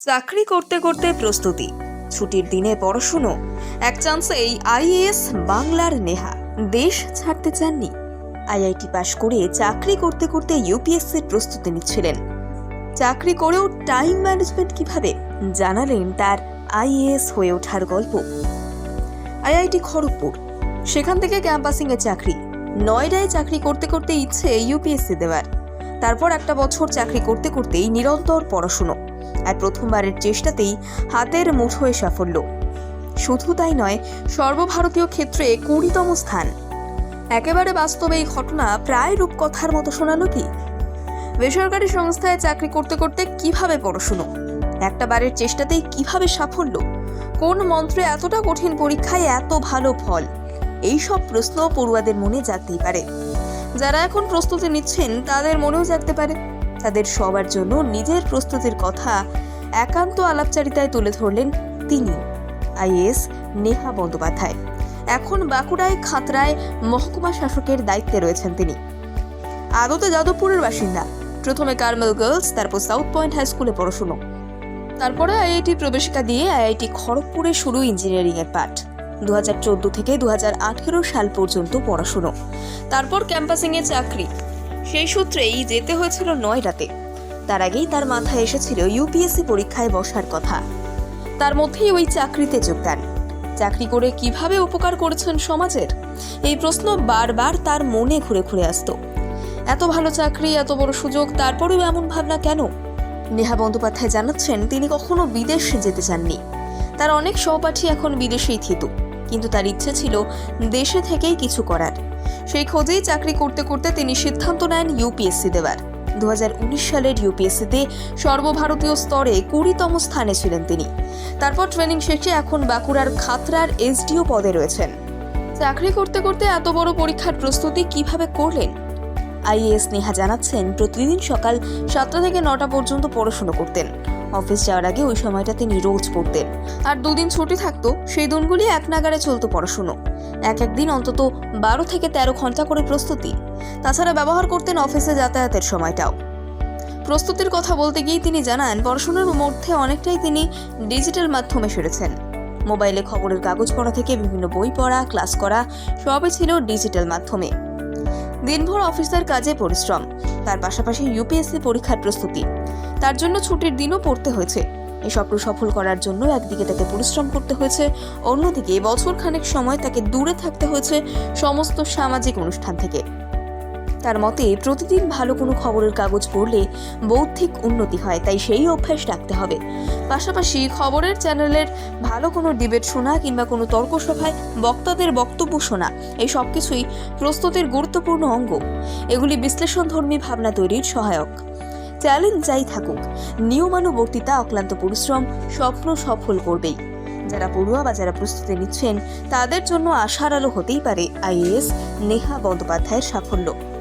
চাকরি করতে করতে প্রস্তুতি, ছুটির দিনে পড়াশুনো, এক চান্সেই আইএএস বাংলার নেহা। দেশ ছাড়তে চাননি। আইআইটি পাশ করে চাকরি করতে করতে ইউপিএসসির প্রস্তুতি নিচ্ছিলেন। চাকরি করেও টাইম ম্যানেজমেন্ট কিভাবে জানালেন তার আইএএস হয়ে ওঠার গল্প। আইআইটি খড়গপুর, সেখান থেকে ক্যাম্পাসিংয়ে চাকরি। নয়ডায় চাকরি করতে করতে ইচ্ছে ইউপিএসসি দেওয়ার। তারপর একটা বছর চাকরি করতে করতেই নিরন্তর পড়াশুনো, আর প্রথমবারের চেষ্টাতেই হাতের মুঠোয় সাফল্য। শুধু তাই নয়, সর্বভারতীয় ক্ষেত্রে 20তম স্থান। একেবারে বাস্তবে এই ঘটনা প্রায় রূপকথার মতো শোনালো কি? বেসরকারি সংস্থায় চাকরি করতে করতে কিভাবে পড়াশুনো, একটা বারের চেষ্টাতেই কিভাবে সাফল্য, কোন মন্ত্রে এতটা কঠিন পরীক্ষায় এত ভালো ফল? এই সব প্রশ্ন পড়ুয়াদের মনে জাগতেই পারে। যারা এখন প্রস্তুতি নিচ্ছেন তাদের মনেও জাগতে পারে। তাদের সবার জন্য নিজের প্রস্তুতির কথা একান্ত আলাপচারিতায় তুলে ধরলেন তিনি, আইএএস নেহা বন্দ্যোপাধ্যায়। এখন বাঁকুড়ায় খাতড়ায় মহকুমা শাসকের দায়িত্বে রয়েছেন তিনি। আদতে যাদবপুরের বাসিন্দা। প্রথমে কার্মেল গার্লস, তারপর সাউথ পয়েন্ট হাই স্কুলে পড়াশুনো। তারপরে আইআইটি প্রবেশিকা দিয়ে আইআইটি খড়গপুরে শুরু ইঞ্জিনিয়ারিং এর পাঠ। 2014 থেকে 2018 সাল পর্যন্ত পড়াশুনো। তারপর ক্যাম্পাসিংয়ে চাকরি। সেই সূত্রেই যেতে হয়েছিল নয়ডাতে। তার আগেই তার মাথায় এসেছিল ইউপিএসসি পরীক্ষায় বসার কথা। তার মধ্যেই ওই চাকরিতে যোগদান। চাকরি করে কিভাবে উপকার করেছেন সমাজের, এই প্রশ্ন বারবার তার মনে ঘুরে ঘুরে আসতো। এত ভালো চাকরি, এত বড় সুযোগ, তারপরেও এমন ভাবনা কেন? নেহা বন্দ্যোপাধ্যায় জানাচ্ছেন, তিনি কখনো বিদেশ যেতে চাননি। তার অনেক সহপাঠী এখন বিদেশেই থিতু, কিন্তু তার ইচ্ছে ছিল দেশে থেকেই কিছু করার। সেই খোঁজেই চাকরি করতে করতে তিনি সিদ্ধান্ত নেন ইউপিএসসি দেওয়ার। 2019 সালের ইউপিএসসিতে সর্বভারতীয় স্তরে 20তম স্থানে ছিলেন তিনি। তারপর ট্রেনিং শেষে এখন বাঁকুড়ার খাতড়ার এসডিও পদে রয়েছেন। চাকরি করতে করতে এত বড় পরীক্ষার প্রস্তুতি কিভাবে করলেন? আইএএস নেহা জানাচ্ছেন, প্রতিদিন সকাল 7টা থেকে 9টা পর্যন্ত পড়াশুনো করতেন। অফিস যাওয়ার আগে ওই সময়টা তিনি রোজ পড়তেন। আর 2 দিন ছুটি থাকতো, সেই দিনগুলি এক নাগাড়ে চলতো পড়াশুনো। এক দিন অন্তত 12 থেকে 13 ঘন্টা করে প্রস্তুতি। তাছাড়া ব্যবহার করতেন অফিসে যাতায়াতের সময়টাও। প্রস্তুতির কথা বলতে গিয়ে তিনি জানান, পড়াশোনার মধ্যে অনেকটাই তিনি ডিজিটাল মাধ্যমে সেরেছেন। মোবাইলে খবরের কাগজ পড়া থেকে বিভিন্ন বই পড়া, ক্লাস করা, সবই ছিল ডিজিটাল মাধ্যমে। দিনভর অফিসের কাজে পরিশ্রম, তার পাশাপাশি ইউপিএসসি পরীক্ষার প্রস্তুতি। তার জন্য ছুটির দিনও পড়তে হয়েছে। এই স্বপ্ন সফল করার জন্য একদিকে তাকে পরিশ্রম করতে হয়েছে, অন্যদিকে বছর খানেক সময় তাকে দূরে থাকতে হয়েছে সমস্ত সামাজিক অনুষ্ঠান থেকে। তার মতে, প্রতিদিন ভালো কোনো খবরের কাগজ পড়লে বৌদ্ধিক উন্নতি হয়, তাই সেই অভ্যাস রাখতে হবে। পাশাপাশি খবরের চ্যানেলের ভালো কোনো ডিবেট শোনা কিংবা কোনো তর্ক সভায় বক্তাদের বক্তব্য শোনা, এই সব কিছুই প্রস্তুতির গুরুত্বপূর্ণ অঙ্গ। এগুলি বিশ্লেষণধর্মী ভাবনা তৈরির সহায়ক। চ্যালেঞ্জ যাই থাকুক, নিয়মানুবর্তিতা, অক্লান্ত পরিশ্রম স্বপ্ন সফল করবেই। যারা পড়ুয়া বা যারা প্রস্তুতি নিচ্ছেন, তাদের জন্য আশার আলো হতেই পারে আইএএস নেহা বন্দ্যোপাধ্যায়ের সাফল্য।